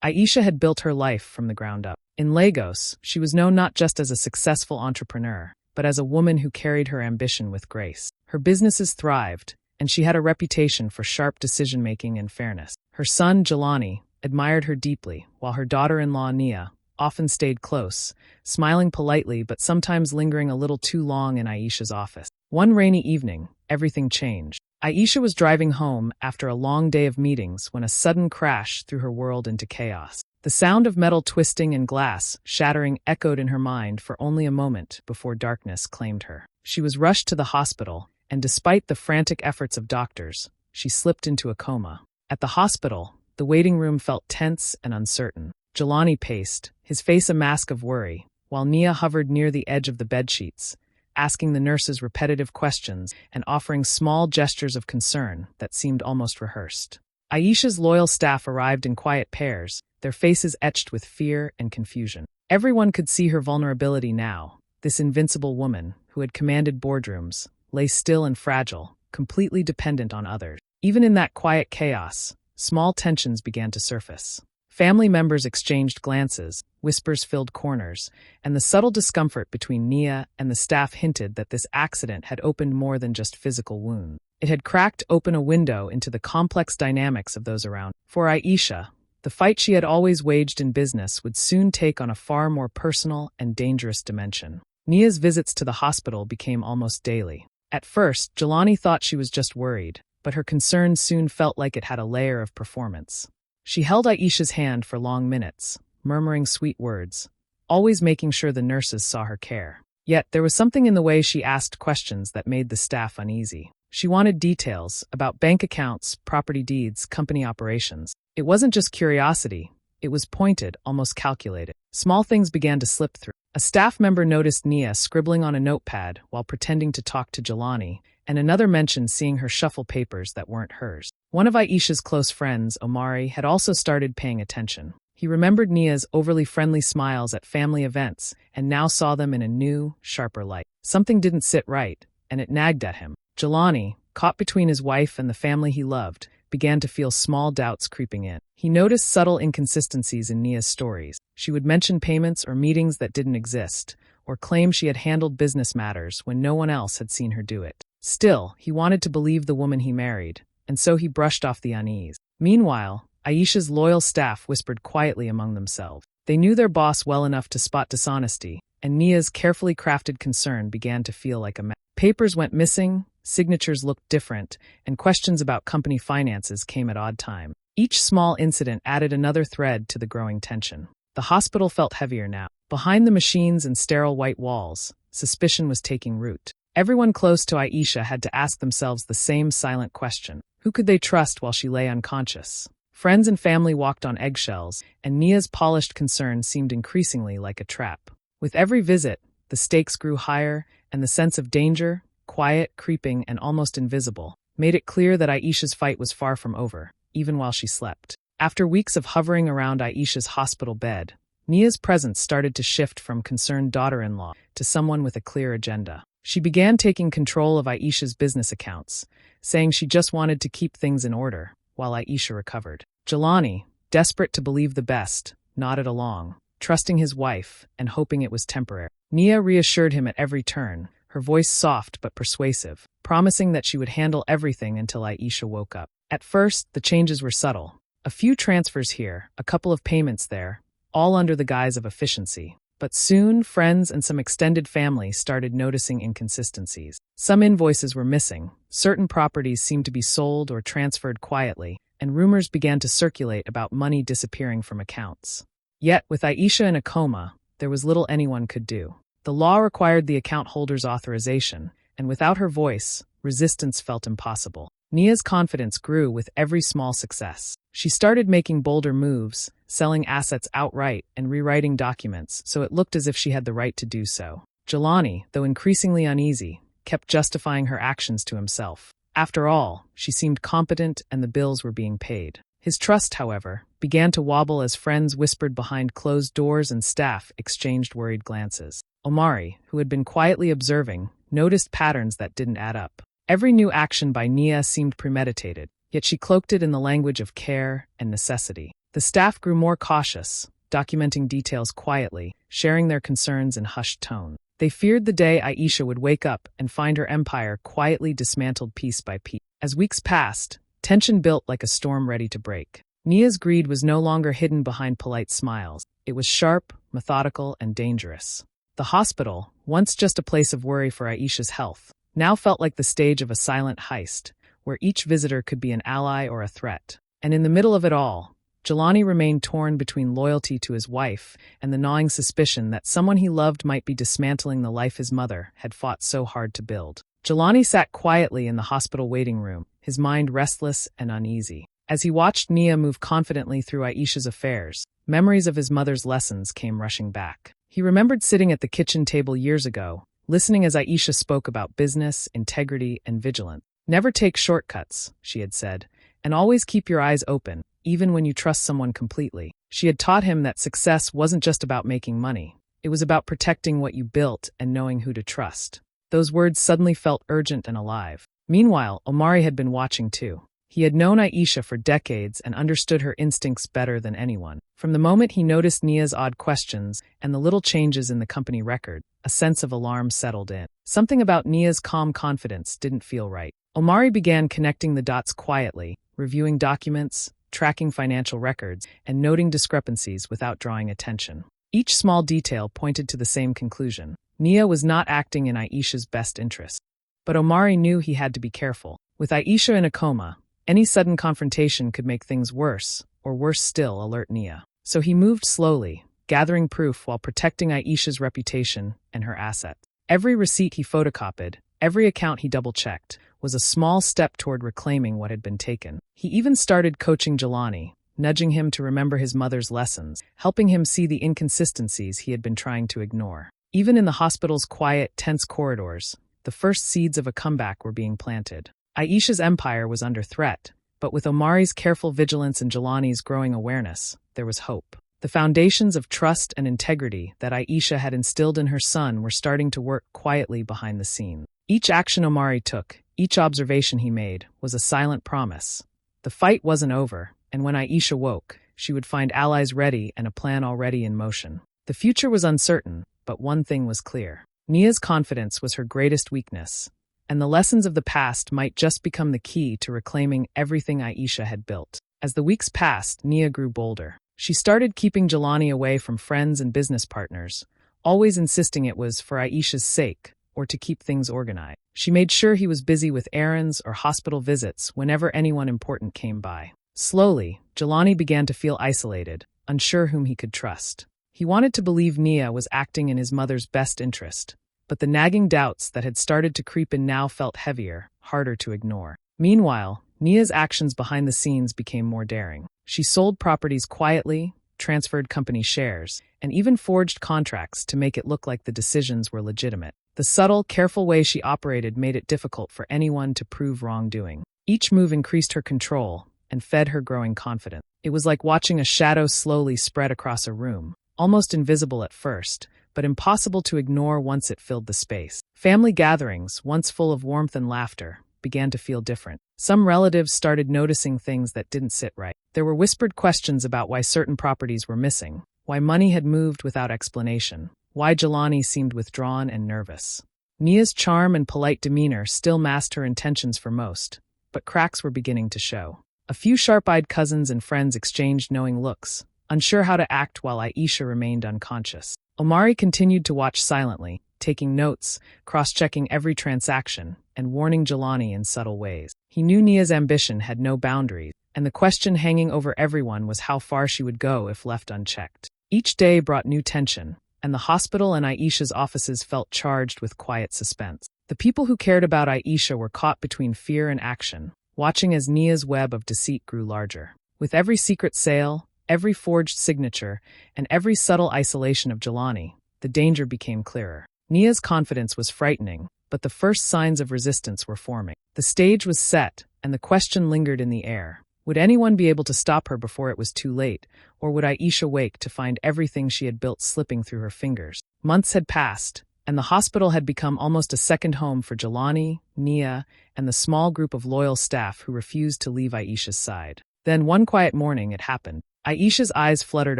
Aisha had built her life from the ground up. In Lagos, she was known not just as a successful entrepreneur, but as a woman who carried her ambition with grace. Her businesses thrived, and she had a reputation for sharp decision-making and fairness. Her son, Jelani, admired her deeply, while her daughter-in-law, Nia, often stayed close, smiling politely but sometimes lingering a little too long in Aisha's office. One rainy evening, everything changed. Aisha was driving home after a long day of meetings when a sudden crash threw her world into chaos. The sound of metal twisting and glass shattering echoed in her mind for only a moment before darkness claimed her. She was rushed to the hospital, and despite the frantic efforts of doctors, she slipped into a coma. At the hospital, the waiting room felt tense and uncertain. Jelani paced, his face a mask of worry, while Nia hovered near the edge of the bedsheets, asking the nurses repetitive questions and offering small gestures of concern that seemed almost rehearsed. Aisha's loyal staff arrived in quiet pairs, their faces etched with fear and confusion. Everyone could see her vulnerability now. This invincible woman, who had commanded boardrooms, lay still and fragile, completely dependent on others. Even in that quiet chaos, small tensions began to surface. Family members exchanged glances, whispers filled corners, and the subtle discomfort between Nia and the staff hinted that this accident had opened more than just physical wounds. It had cracked open a window into the complex dynamics of those around. For Aisha, the fight she had always waged in business would soon take on a far more personal and dangerous dimension. Nia's visits to the hospital became almost daily. At first, Jelani thought she was just worried, but her concern soon felt like it had a layer of performance. She held Aisha's hand for long minutes, murmuring sweet words, always making sure the nurses saw her care. Yet there was something in the way she asked questions that made the staff uneasy. She wanted details about bank accounts, property deeds, company operations. It wasn't just curiosity, it was pointed, almost calculated. Small things began to slip through. A staff member noticed Nia scribbling on a notepad while pretending to talk to Jelani, and another mentioned seeing her shuffle papers that weren't hers. One of Aisha's close friends, Omari, had also started paying attention. He remembered Nia's overly friendly smiles at family events and now saw them in a new, sharper light. Something didn't sit right, and it nagged at him. Jelani, caught between his wife and the family he loved, began to feel small doubts creeping in. He noticed subtle inconsistencies in Nia's stories. She would mention payments or meetings that didn't exist, or claim she had handled business matters when no one else had seen her do it. Still, he wanted to believe the woman he married, and so he brushed off the unease. Meanwhile, Aisha's loyal staff whispered quietly among themselves. They knew their boss well enough to spot dishonesty, and Nia's carefully crafted concern began to feel like a mess. Papers went missing, signatures looked different, and questions about company finances came at odd times. Each small incident added another thread to the growing tension. The hospital felt heavier now. Behind the machines and sterile white walls, suspicion was taking root. Everyone close to Aisha had to ask themselves the same silent question. Who could they trust while she lay unconscious? Friends and family walked on eggshells, and Nia's polished concern seemed increasingly like a trap. With every visit, the stakes grew higher, and the sense of danger, quiet, creeping, and almost invisible, made it clear that Aisha's fight was far from over, even while she slept. After weeks of hovering around Aisha's hospital bed, Nia's presence started to shift from concerned daughter-in-law to someone with a clear agenda. She began taking control of Aisha's business accounts, saying she just wanted to keep things in order, while Aisha recovered. Jelani, desperate to believe the best, nodded along, trusting his wife and hoping it was temporary. Nia reassured him at every turn, her voice soft but persuasive, promising that she would handle everything until Aisha woke up. At first, the changes were subtle. A few transfers here, a couple of payments there, all under the guise of efficiency. But soon, friends and some extended family started noticing inconsistencies. Some invoices were missing, certain properties seemed to be sold or transferred quietly, and rumors began to circulate about money disappearing from accounts. Yet, with Aisha in a coma, there was little anyone could do. The law required the account holder's authorization, and without her voice, resistance felt impossible. Nia's confidence grew with every small success. She started making bolder moves, selling assets outright and rewriting documents so it looked as if she had the right to do so. Jelani, though increasingly uneasy, kept justifying her actions to himself. After all, she seemed competent and the bills were being paid. His trust, however, began to wobble as friends whispered behind closed doors and staff exchanged worried glances. Omari, who had been quietly observing, noticed patterns that didn't add up. Every new action by Nia seemed premeditated, yet she cloaked it in the language of care and necessity. The staff grew more cautious, documenting details quietly, sharing their concerns in hushed tone. They feared the day Aisha would wake up and find her empire quietly dismantled piece by piece. As weeks passed, tension built like a storm ready to break. Nia's greed was no longer hidden behind polite smiles. It was sharp, methodical, and dangerous. The hospital, once just a place of worry for Aisha's health, now felt like the stage of a silent heist, where each visitor could be an ally or a threat. And in the middle of it all, Jelani remained torn between loyalty to his wife and the gnawing suspicion that someone he loved might be dismantling the life his mother had fought so hard to build. Jelani sat quietly in the hospital waiting room, his mind restless and uneasy. As he watched Nia move confidently through Aisha's affairs, memories of his mother's lessons came rushing back. He remembered sitting at the kitchen table years ago, listening as Aisha spoke about business, integrity, and vigilance. "Never take shortcuts," she had said, "and always keep your eyes open, even when you trust someone completely." She had taught him that success wasn't just about making money. It was about protecting what you built and knowing who to trust. Those words suddenly felt urgent and alive. Meanwhile, Omari had been watching too. He had known Aisha for decades and understood her instincts better than anyone. From the moment he noticed Nia's odd questions and the little changes in the company record, a sense of alarm settled in. Something about Nia's calm confidence didn't feel right. Omari began connecting the dots quietly, reviewing documents, tracking financial records, and noting discrepancies without drawing attention. Each small detail pointed to the same conclusion. Nia was not acting in Aisha's best interest. But Omari knew he had to be careful. With Aisha in a coma, any sudden confrontation could make things worse, or worse still, alert Nia. So he moved slowly, gathering proof while protecting Aisha's reputation and her assets. Every receipt he photocopied, every account he double-checked, was a small step toward reclaiming what had been taken. He even started coaching Jelani, nudging him to remember his mother's lessons, helping him see the inconsistencies he had been trying to ignore. Even in the hospital's quiet, tense corridors, the first seeds of a comeback were being planted. Aisha's empire was under threat, but with Omari's careful vigilance and Jelani's growing awareness, there was hope. The foundations of trust and integrity that Aisha had instilled in her son were starting to work quietly behind the scenes. Each action Omari took, each observation he made, was a silent promise. The fight wasn't over, and when Aisha woke, she would find allies ready and a plan already in motion. The future was uncertain, but one thing was clear. Nia's confidence was her greatest weakness, and the lessons of the past might just become the key to reclaiming everything Aisha had built. As the weeks passed, Nia grew bolder. She started keeping Jelani away from friends and business partners, always insisting it was for Aisha's sake, or to keep things organized. She made sure he was busy with errands or hospital visits whenever anyone important came by. Slowly, Jelani began to feel isolated, unsure whom he could trust. He wanted to believe Nia was acting in his mother's best interest, but the nagging doubts that had started to creep in now felt heavier, harder to ignore. Meanwhile, Nia's actions behind the scenes became more daring. She sold properties quietly, transferred company shares, and even forged contracts to make it look like the decisions were legitimate. The subtle, careful way she operated made it difficult for anyone to prove wrongdoing. Each move increased her control and fed her growing confidence. It was like watching a shadow slowly spread across a room, almost invisible at first, but impossible to ignore once it filled the space. Family gatherings, once full of warmth and laughter, began to feel different. Some relatives started noticing things that didn't sit right. There were whispered questions about why certain properties were missing, why money had moved without explanation, why Jelani seemed withdrawn and nervous. Nia's charm and polite demeanor still masked her intentions for most, but cracks were beginning to show. A few sharp-eyed cousins and friends exchanged knowing looks, unsure how to act while Aisha remained unconscious. Omari continued to watch silently, taking notes, cross-checking every transaction, and warning Jelani in subtle ways. He knew Nia's ambition had no boundaries, and the question hanging over everyone was how far she would go if left unchecked. Each day brought new tension, and the hospital and Aisha's offices felt charged with quiet suspense. The people who cared about Aisha were caught between fear and action, watching as Nia's web of deceit grew larger. With every secret sale, every forged signature, and every subtle isolation of Jelani, the danger became clearer. Nia's confidence was frightening, but the first signs of resistance were forming. The stage was set, and the question lingered in the air. Would anyone be able to stop her before it was too late, or would Aisha wake to find everything she had built slipping through her fingers? Months had passed, and the hospital had become almost a second home for Jelani, Nia, and the small group of loyal staff who refused to leave Aisha's side. Then one quiet morning it happened. Aisha's eyes fluttered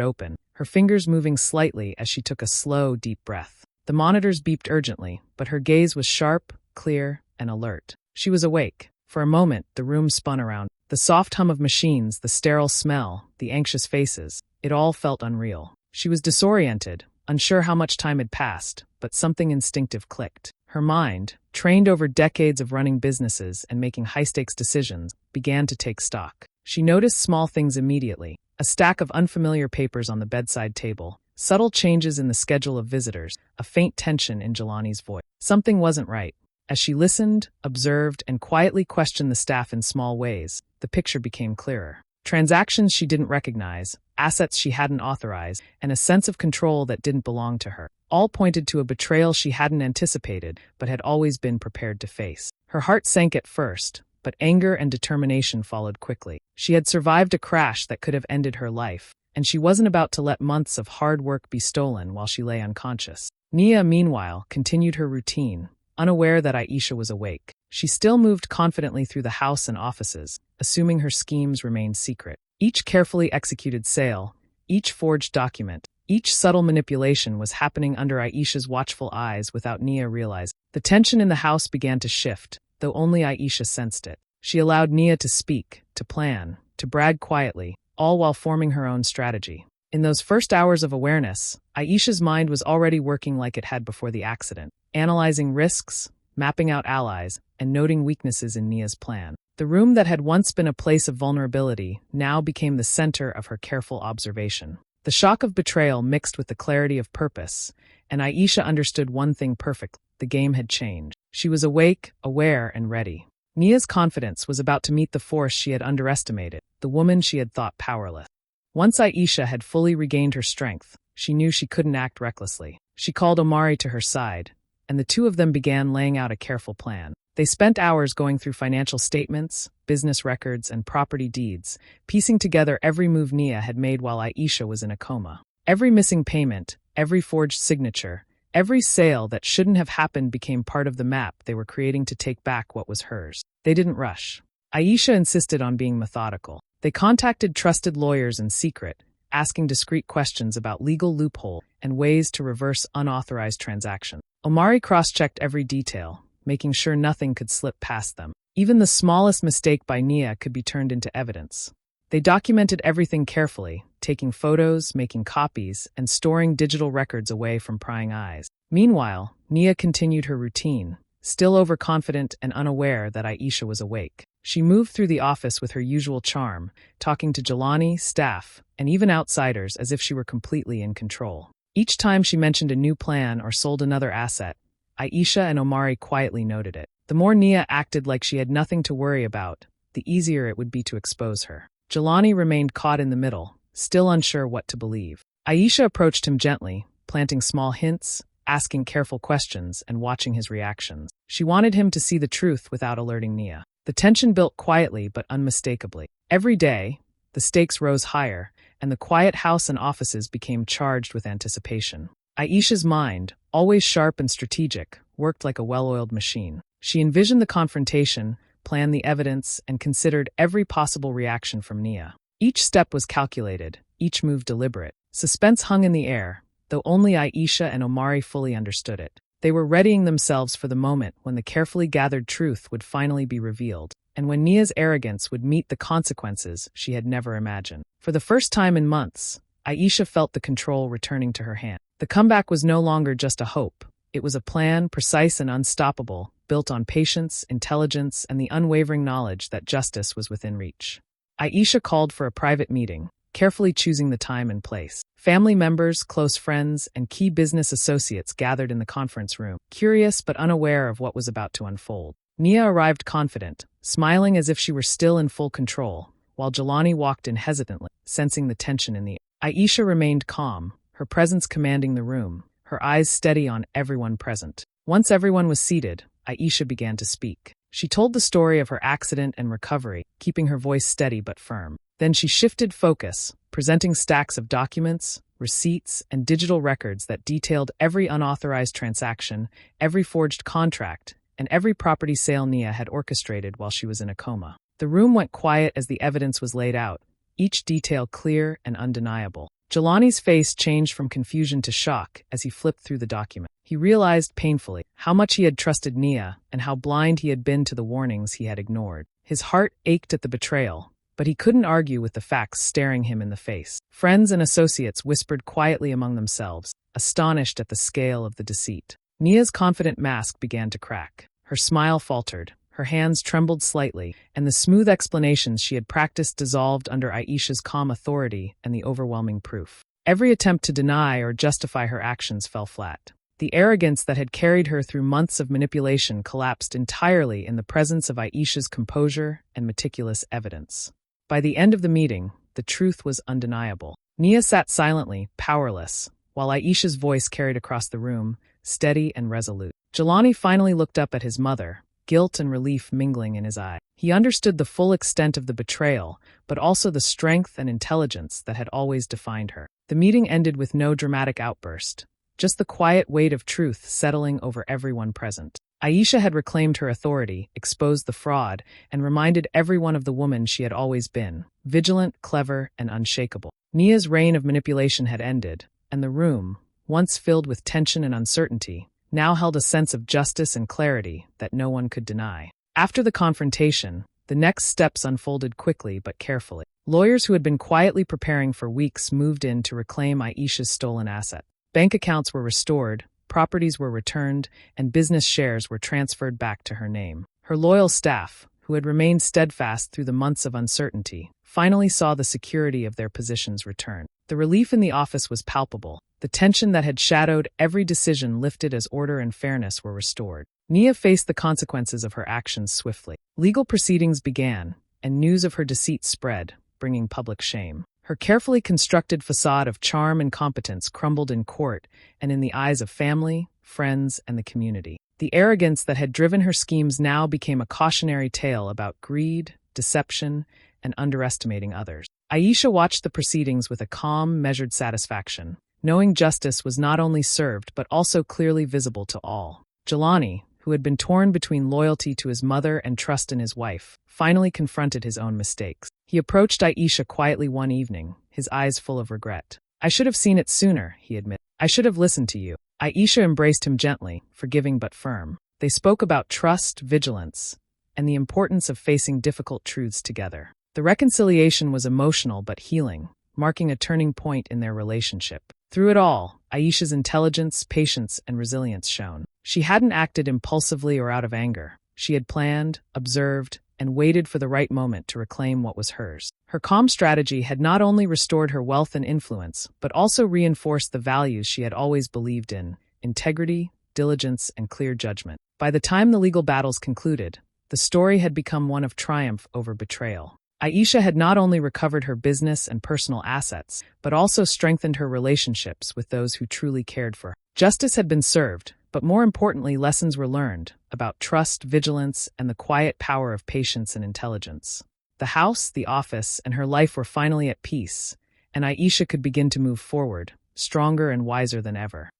open, her fingers moving slightly as she took a slow, deep breath. The monitors beeped urgently, but her gaze was sharp, clear, and alert. She was awake. For a moment, the room spun around. The soft hum of machines, the sterile smell, the anxious faces, it all felt unreal. She was disoriented, unsure how much time had passed, but something instinctive clicked. Her mind, trained over decades of running businesses and making high-stakes decisions, began to take stock. She noticed small things immediately: a stack of unfamiliar papers on the bedside table, subtle changes in the schedule of visitors, a faint tension in Jelani's voice. Something wasn't right. As she listened, observed, and quietly questioned the staff in small ways, the picture became clearer. Transactions she didn't recognize, assets she hadn't authorized, and a sense of control that didn't belong to her, all pointed to a betrayal she hadn't anticipated but had always been prepared to face. Her heart sank at first, but anger and determination followed quickly. She had survived a crash that could have ended her life, and she wasn't about to let months of hard work be stolen while she lay unconscious. Nia, meanwhile, continued her routine, unaware that Aisha was awake. She still moved confidently through the house and offices, assuming her schemes remained secret. Each carefully executed sale, each forged document, each subtle manipulation was happening under Aisha's watchful eyes without Nia realizing. The tension in the house began to shift, though only Aisha sensed it. She allowed Nia to speak, to plan, to brag quietly, all while forming her own strategy. In those first hours of awareness, Aisha's mind was already working like it had before the accident, analyzing risks, mapping out allies, and noting weaknesses in Nia's plan. The room that had once been a place of vulnerability now became the center of her careful observation. The shock of betrayal mixed with the clarity of purpose, and Aisha understood one thing perfectly: the game had changed. She was awake, aware, and ready. Nia's confidence was about to meet the force she had underestimated, the woman she had thought powerless. Once Aisha had fully regained her strength, she knew she couldn't act recklessly. She called Omari to her side, and the two of them began laying out a careful plan. They spent hours going through financial statements, business records, and property deeds, piecing together every move Nia had made while Aisha was in a coma. Every missing payment, every forged signature, every sale that shouldn't have happened became part of the map they were creating to take back what was hers. They didn't rush. Aisha insisted on being methodical. They contacted trusted lawyers in secret, asking discreet questions about legal loopholes and ways to reverse unauthorized transactions. Omari cross-checked every detail, making sure nothing could slip past them. Even the smallest mistake by Nia could be turned into evidence. They documented everything carefully, taking photos, making copies, and storing digital records away from prying eyes. Meanwhile, Nia continued her routine, still overconfident and unaware that Aisha was awake. She moved through the office with her usual charm, talking to Jelani, staff, and even outsiders as if she were completely in control. Each time she mentioned a new plan or sold another asset, Aisha and Omari quietly noted it. The more Nia acted like she had nothing to worry about, the easier it would be to expose her. Jelani remained caught in the middle, still unsure what to believe. Aisha approached him gently, planting small hints, asking careful questions, and watching his reactions. She wanted him to see the truth without alerting Nia. The tension built quietly but unmistakably. Every day, the stakes rose higher, and the quiet house and offices became charged with anticipation. Aisha's mind, always sharp and strategic, worked like a well-oiled machine. She envisioned the confrontation, planned the evidence, and considered every possible reaction from Nia. Each step was calculated, each move deliberate. Suspense hung in the air, though only Aisha and Omari fully understood it. They were readying themselves for the moment when the carefully gathered truth would finally be revealed, and when Nia's arrogance would meet the consequences she had never imagined. For the first time in months, Aisha felt the control returning to her hand. The comeback was no longer just a hope. It was a plan, precise and unstoppable, built on patience, intelligence, and the unwavering knowledge that justice was within reach. Aisha called for a private meeting, carefully choosing the time and place. Family members, close friends, and key business associates gathered in the conference room, curious but unaware of what was about to unfold. Nia arrived confident, smiling as if she were still in full control, while Jelani walked in hesitantly, sensing the tension in the air. Aisha remained calm, her presence commanding the room, her eyes steady on everyone present. Once everyone was seated, Aisha began to speak. She told the story of her accident and recovery, keeping her voice steady but firm. Then she shifted focus, presenting stacks of documents, receipts, and digital records that detailed every unauthorized transaction, every forged contract, and every property sale Nia had orchestrated while she was in a coma. The room went quiet as the evidence was laid out, each detail clear and undeniable. Jelani's face changed from confusion to shock as he flipped through the document. He realized painfully how much he had trusted Nia and how blind he had been to the warnings he had ignored. His heart ached at the betrayal, but he couldn't argue with the facts staring him in the face. Friends and associates whispered quietly among themselves, astonished at the scale of the deceit. Nia's confident mask began to crack. Her smile faltered, her hands trembled slightly, and the smooth explanations she had practiced dissolved under Aisha's calm authority and the overwhelming proof. Every attempt to deny or justify her actions fell flat. The arrogance that had carried her through months of manipulation collapsed entirely in the presence of Aisha's composure and meticulous evidence. By the end of the meeting, the truth was undeniable. Nia sat silently, powerless, while Aisha's voice carried across the room, steady and resolute. Jelani finally looked up at his mother, guilt and relief mingling in his eye. He understood the full extent of the betrayal, but also the strength and intelligence that had always defined her. The meeting ended with no dramatic outburst, just the quiet weight of truth settling over everyone present. Aisha had reclaimed her authority, exposed the fraud, and reminded everyone of the woman she had always been, vigilant, clever, and unshakable. Nia's reign of manipulation had ended, and the room, once filled with tension and uncertainty, now held a sense of justice and clarity that no one could deny. After the confrontation, the next steps unfolded quickly but carefully. Lawyers who had been quietly preparing for weeks moved in to reclaim Aisha's stolen asset. Bank accounts were restored, properties were returned, and business shares were transferred back to her name. Her loyal staff, who had remained steadfast through the months of uncertainty, finally saw the security of their positions return. The relief in the office was palpable. The tension that had shadowed every decision lifted as order and fairness were restored. Nia faced the consequences of her actions swiftly. Legal proceedings began, and news of her deceit spread, bringing public shame. Her carefully constructed facade of charm and competence crumbled in court and in the eyes of family, friends, and the community. The arrogance that had driven her schemes now became a cautionary tale about greed, deception, and underestimating others. Aisha watched the proceedings with a calm, measured satisfaction, knowing justice was not only served but also clearly visible to all. Jelani, who had been torn between loyalty to his mother and trust in his wife, finally confronted his own mistakes. He approached Aisha quietly one evening, his eyes full of regret. "I should have seen it sooner," he admitted. "I should have listened to you." Aisha embraced him gently, forgiving but firm. They spoke about trust, vigilance, and the importance of facing difficult truths together. The reconciliation was emotional but healing, marking a turning point in their relationship. Through it all, Aisha's intelligence, patience, and resilience shone. She hadn't acted impulsively or out of anger. She had planned, observed, and waited for the right moment to reclaim what was hers. Her calm strategy had not only restored her wealth and influence, but also reinforced the values she had always believed in: integrity, diligence, and clear judgment. By the time the legal battles concluded, the story had become one of triumph over betrayal. Aisha had not only recovered her business and personal assets, but also strengthened her relationships with those who truly cared for her. Justice had been served, but more importantly, lessons were learned about trust, vigilance, and the quiet power of patience and intelligence. The house, the office, and her life were finally at peace, and Aisha could begin to move forward, stronger and wiser than ever.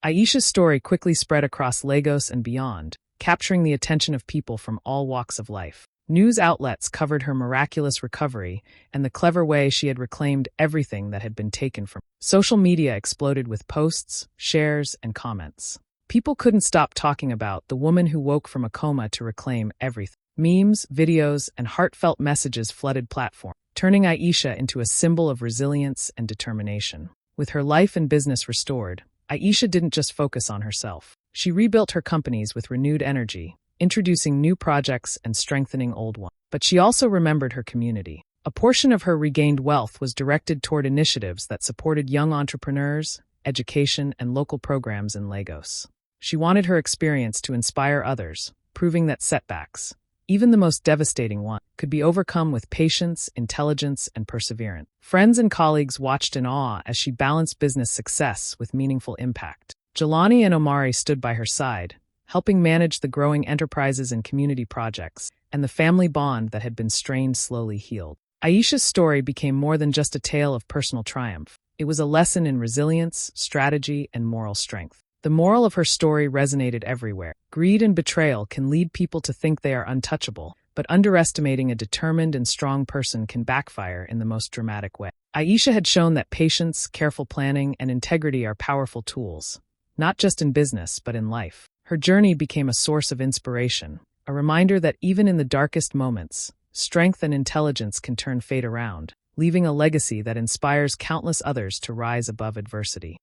Aisha's story quickly spread across Lagos and beyond, capturing the attention of people from all walks of life. News outlets covered her miraculous recovery and the clever way she had reclaimed everything that had been taken from her. Social media exploded with posts, shares, and comments. People couldn't stop talking about the woman who woke from a coma to reclaim everything. Memes, videos, and heartfelt messages flooded platforms, turning Aisha into a symbol of resilience and determination. With her life and business restored, Aisha didn't just focus on herself. She rebuilt her companies with renewed energy, introducing new projects and strengthening old ones. But she also remembered her community. A portion of her regained wealth was directed toward initiatives that supported young entrepreneurs, education, and local programs in Lagos. She wanted her experience to inspire others, proving that setbacks, even the most devastating ones, could be overcome with patience, intelligence, and perseverance. Friends and colleagues watched in awe as she balanced business success with meaningful impact. Jelani and Omari stood by her side, helping manage the growing enterprises and community projects, and the family bond that had been strained slowly healed. Aisha's story became more than just a tale of personal triumph. It was a lesson in resilience, strategy, and moral strength. The moral of her story resonated everywhere. Greed and betrayal can lead people to think they are untouchable, but underestimating a determined and strong person can backfire in the most dramatic way. Aisha had shown that patience, careful planning, and integrity are powerful tools, not just in business, but in life. Her journey became a source of inspiration, a reminder that even in the darkest moments, strength and intelligence can turn fate around, leaving a legacy that inspires countless others to rise above adversity.